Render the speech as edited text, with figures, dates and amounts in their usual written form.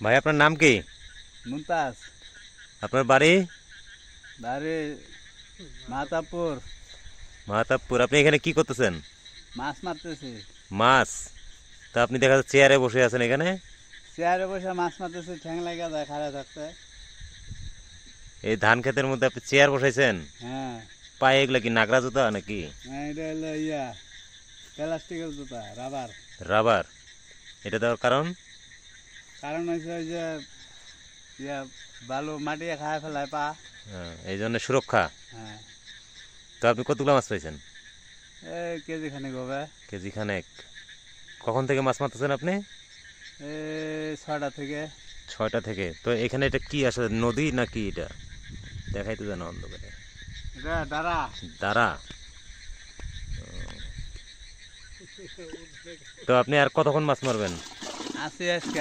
ভাই আপনার নাম কি? মুমতাজ। আপনার বাড়ি? বাড়ি মাতাপুর। মাহতাবপুর। আপনি এখানে কি করতেছেন? মাছ মারতেছি। মাছ? তা আপনি দেখা যাচ্ছে চেয়ারে বসে আছেন এখানে। চেয়ারে বসে মাছ মারতেছি, ঠ্যাং লাগা যায় খাড়া থাকতে। এই ধান ক্ষেতের মধ্যে আপনি চেয়ার বসাইছেন? হ্যাঁ। পায়ে এগুলা কি নাগরা জুতা নাকি? এটা হলো প্লাস্টিকের জুতা, রাবার। রাবার? এটা দেওয়ার কারণ? কারণ হচ্ছে ওই যে ইয়া বালু মাটি খায় ফেলায় পা। এই জন্য সুরক্ষা। হ্যাঁ। তো আপনি কতগুলো মাছ পাইছেন? এই কেজি খানিক হবে। কেজি খানেক? কখন থেকে মাছ মারতেছেন আপনি? এই 6টা থেকে। 6টা থেকে? তো এখানে এটা কি আসলে নদী নাকি? এটা দেখাই তো জানো অন্ধকারে। এটা দাঁড়া। দাঁড়া? তো আপনি আর কতক্ষণ মাছ মারবেন? আছি আজকে।